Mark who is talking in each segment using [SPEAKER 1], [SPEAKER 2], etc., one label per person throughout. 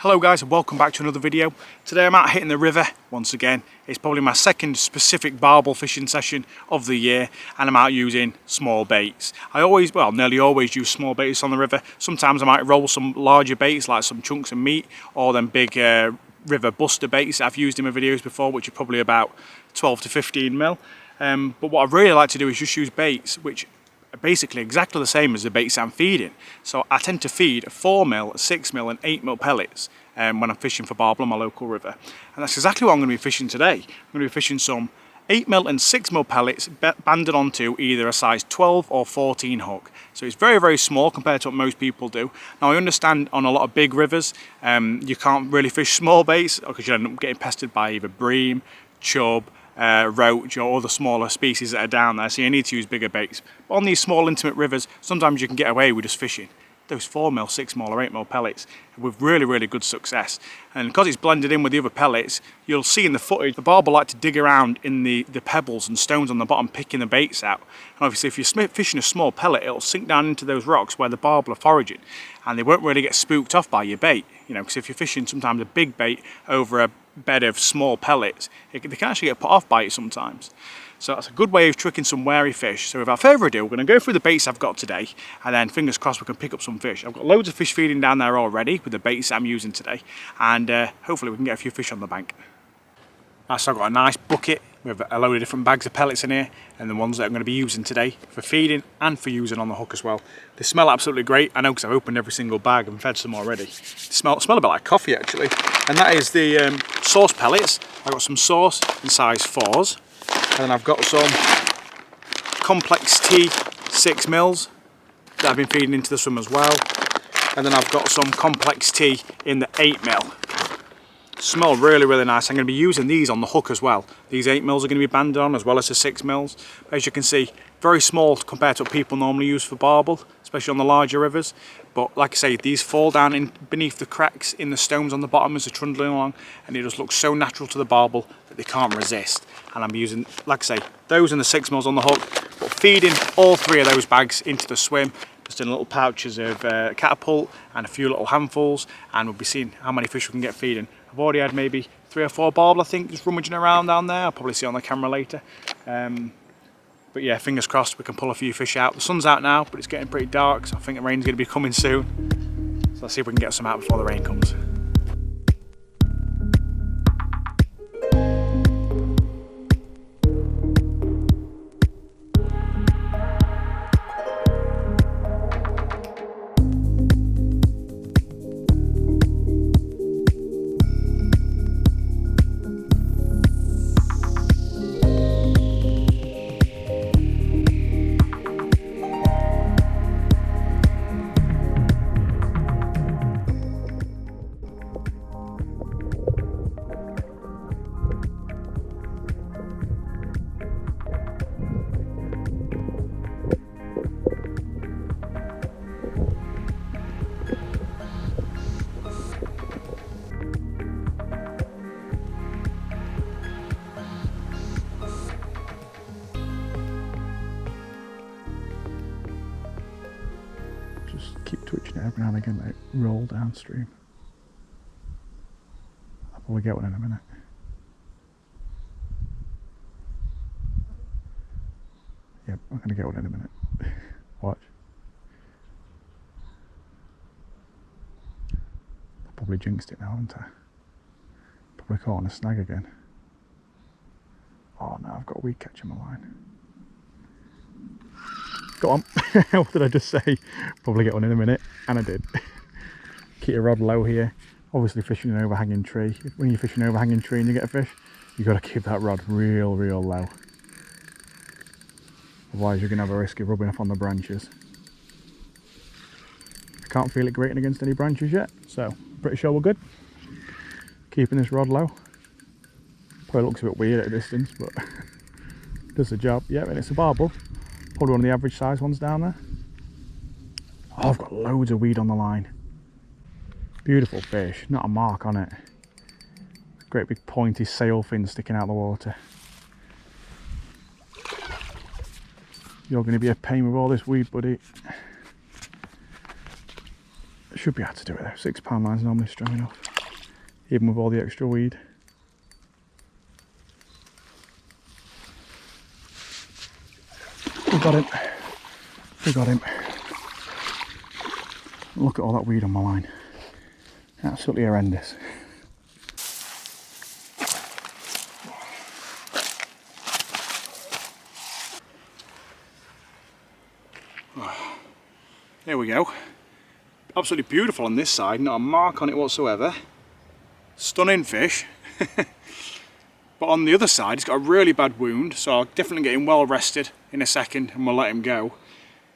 [SPEAKER 1] Hello guys and welcome back to another video. Today I'm out hitting the river once again. It's probably my second specific barbel fishing session of the year and I'm out using small baits. I nearly always use small baits on the river. Sometimes I might roll some larger baits like some chunks of meat or them big river buster baits that I've used in my videos before, which are probably about 12 to 15 mil. But what I really like to do is just use baits which are basically exactly the same as the baits I'm feeding. So I tend to feed 4mm, 6mm and 8mm pellets when I'm fishing for barbel on my local river. And that's exactly what I'm going to be fishing today. I'm going to be fishing some 8mm and 6mm pellets banded onto either a size 12 or 14 hook. So it's very, very small compared to what most people do. Now I understand on a lot of big rivers you can't really fish small baits because you end up getting pestered by either bream, chub, roach or other smaller species that are down there, so you need to use bigger baits. But on these small intimate rivers, sometimes you can get away with just fishing those 4mm, 6mm or 8mm pellets with really, really good success. And because it's blended in with the other pellets, you'll see in the footage, the barbel like to dig around in the pebbles and stones on the bottom, picking the baits out. And obviously if you're fishing a small pellet, it'll sink down into those rocks where the barbel are foraging, and they won't really get spooked off by your bait. You know, because if you're fishing sometimes a big bait over a bed of small pellets, they can actually get put off by it sometimes. So that's a good way of tricking some wary fish. So without further ado, we're going to go through the baits I've got today, and then fingers crossed we can pick up some fish. I've got loads of fish feeding down there already with the baits that I'm using today, and hopefully we can get a few fish on the bank. Right, so I've got a nice bucket with a load of different bags of pellets in here, and the ones that I'm going to be using today for feeding and for using on the hook as well. They smell absolutely great. I know because I've opened every single bag and fed some already. They smell a bit like coffee actually. And that is the sauce pellets. I've got some sauce in size 4s, and then I've got some complex tea 6mm that I've been feeding into the swim as well. And then I've got some complex tea in the 8mm. Smell really, really nice. I'm going to be using these on the hook as well. These 8mm are going to be banded on as well as the 6mm. As you can see, very small compared to what people normally use for barbel, especially on the larger rivers. But like I say, these fall down in beneath the cracks in the stones on the bottom as they're trundling along, and it just looks so natural to the barbel that they can't resist. And I'm using, like I say, those and the 6mm on the hook, but feeding all 3 of those bags into the swim, just in little pouches of catapult and a few little handfuls, and we'll be seeing how many fish we can get feeding. I've already had maybe 3 or 4 barbel, I think, just rummaging around down there. I'll probably see on the camera later. But yeah, fingers crossed we can pull a few fish out. The sun's out now, but it's getting pretty dark, so I think the rain's going to be coming soon. So let's see if we can get some out before the rain comes. Keep twitching it every now and again, like roll downstream. I'll probably get one in a minute. Yep, I'm gonna get one in a minute. Watch. I probably jinxed it now, haven't I? Probably caught on a snag again. Oh no, I've got a weed catch in my line. Go on. What did I just say? Probably get one in a minute, and I did. Keep your rod low here. Obviously fishing an overhanging tree. When you're fishing an overhanging tree and you get a fish, you've got to keep that rod real, real low. Otherwise you're going to have a risk of rubbing off on the branches. I can't feel it grating against any branches yet, so pretty sure we're good. Keeping this rod low. Probably looks a bit weird at a distance, but does the job. Yeah, and it's a barbel. Probably one of the average size ones down there. Oh, I've got loads of weed on the line. Beautiful fish, not a mark on it. Great big pointy sail fin sticking out of the water. You're going to be a pain with all this weed, buddy. Should be able to do it there. £6 line's normally strong enough, even with all the extra weed. We got him. We got him. Look at all that weed on my line. Absolutely horrendous. There we go. Absolutely beautiful on this side, not a mark on it whatsoever. Stunning fish. But on the other side, he's got a really bad wound, so I'll definitely get him well rested in a second and we'll let him go.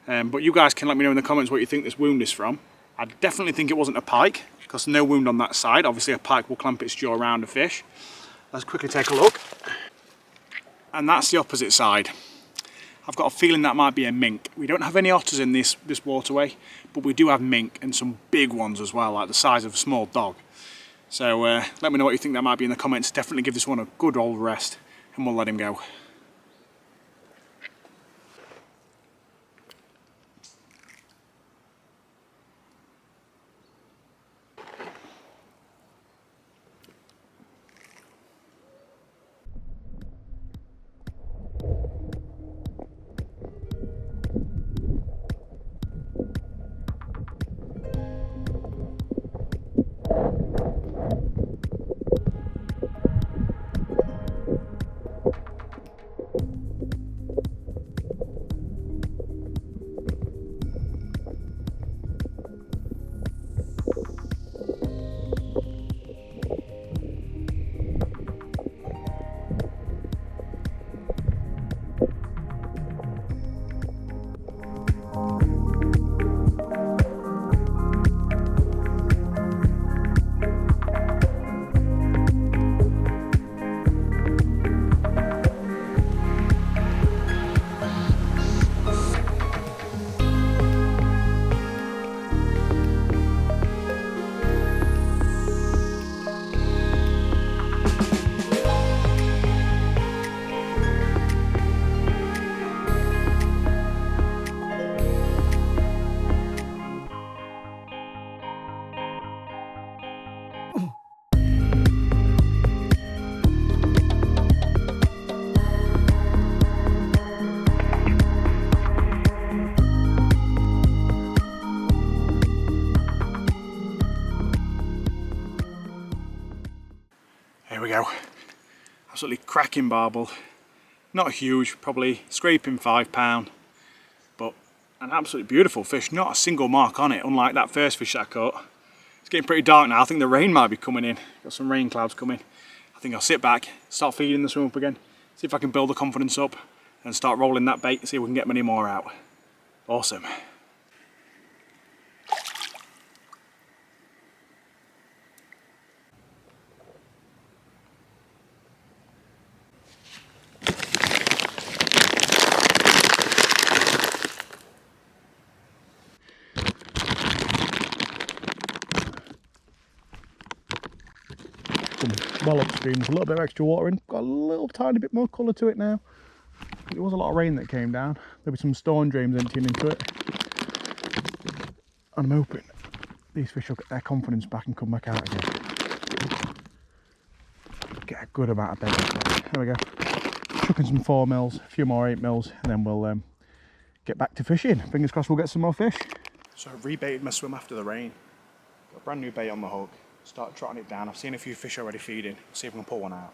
[SPEAKER 1] But you guys can let me know in the comments what you think this wound is from. I definitely think it wasn't a pike, because no wound on that side. Obviously a pike will clamp its jaw around a fish. Let's quickly take a look. And that's the opposite side. I've got a feeling that might be a mink. We don't have any otters in this waterway, but we do have mink, and some big ones as well, like the size of a small dog. So let me know what you think that might be in the comments. Definitely give this one a good old rest and we'll let him go. There we go. Absolutely cracking barbel. Not huge, probably scraping £5, but an absolutely beautiful fish. Not a single mark on it, unlike that first fish that I caught. It's getting pretty dark now. I think the rain might be coming in. Got some rain clouds coming. I think I'll sit back, start feeding the swim up again, see if I can build the confidence up and start rolling that bait, see if we can get many more out. Awesome. Well upstream, there's a little bit of extra water in, got a little tiny bit more colour to it now. There was a lot of rain that came down, there'll be some storm drains emptying into it. And I'm hoping these fish will get their confidence back and come back out again. Get a good amount of bait. There we go. Chucking some 4mm, a few more 8mm, and then we'll get back to fishing. Fingers crossed we'll get some more fish. So I've rebaited my swim after the rain. Got a brand new bait on the hook. Start trotting it down. I've seen a few fish already feeding. See if we can pull one out.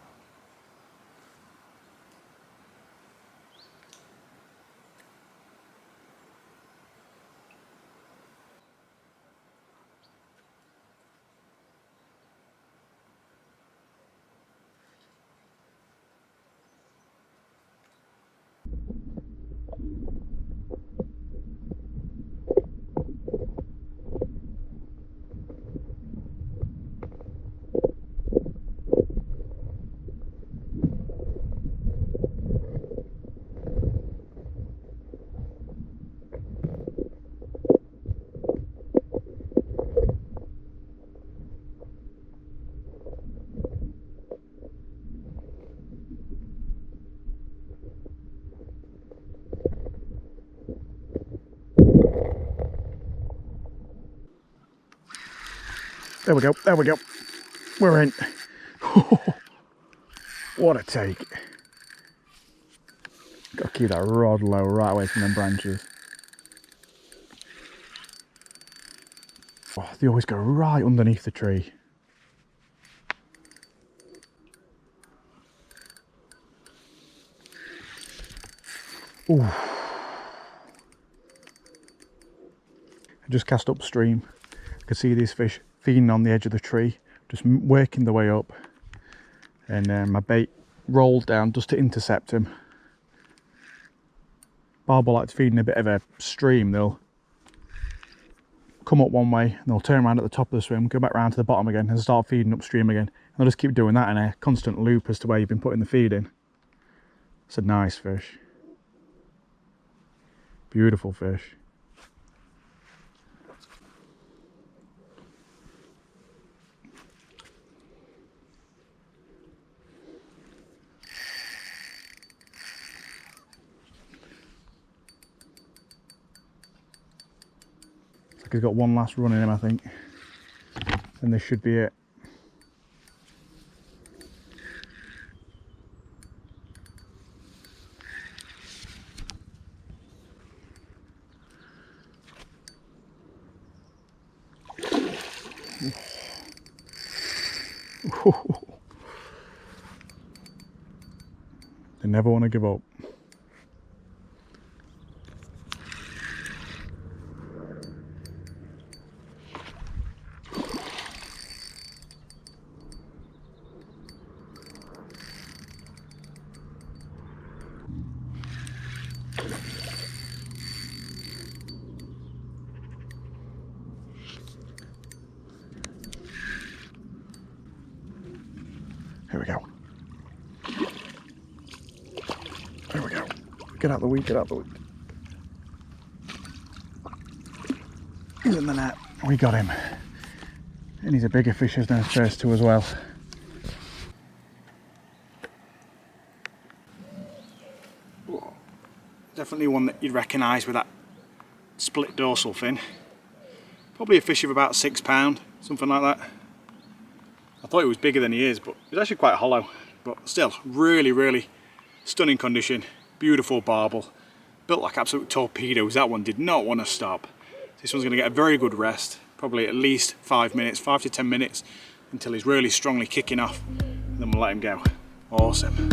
[SPEAKER 1] There we go, there we go. We're in. What a take. Got to keep that rod low, right away from them branches. Oh, they always go right underneath the tree. Ooh. I just cast upstream. I could see these fish feeding on the edge of the tree, just working their way up. And my bait rolled down just to intercept him. Barbel like to feed in a bit of a stream. They'll come up one way and they'll turn around at the top of the swim, go back round to the bottom again and start feeding upstream again. And they'll just keep doing that in a constant loop as to where you've been putting the feed in. It's a nice fish. Beautiful fish. He's got one last run in him, I think, and this should be it. They never want to give up. Here we go. There we go. Get out the weed, get out the weed. He's in the net. We got him. And he's a bigger fish than his first two as well. Definitely one that you'd recognise with that split dorsal fin. Probably a fish of about £6, something like that. I thought he was bigger than he is, but he's actually quite hollow. But still, really stunning condition. Beautiful barbel. Built like absolute torpedoes. That one did not want to stop. This one's going to get a very good rest. Probably at least 5 minutes, 5 to 10 minutes, until he's really strongly kicking off. And then we'll let him go. Awesome.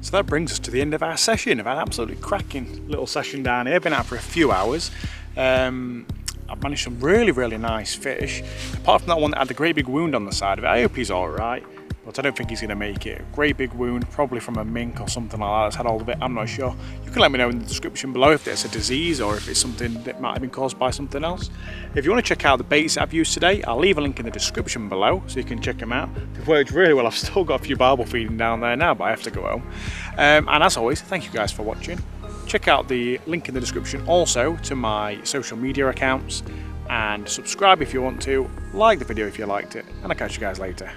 [SPEAKER 1] So that brings us to the end of our session. I've had an absolutely cracking little session down here. Been out for a few hours. I've managed some really nice fish. Apart from that one that had the great big wound on the side of it, I hope he's alright, but I don't think he's going to make it. A great big wound, probably from a mink or something like that. That's had all of it, I'm not sure. You can let me know in the description below if it's a disease or if it's something that might have been caused by something else. If you want to check out the baits that I've used today, I'll leave a link in the description below so you can check them out. They've worked really well. I've still got a few barbel feeding down there now, but I have to go home. And as always, thank you guys for watching. Check out the link in the description also to my social media accounts, and subscribe if you want to, like the video if you liked it, and I'll catch you guys later.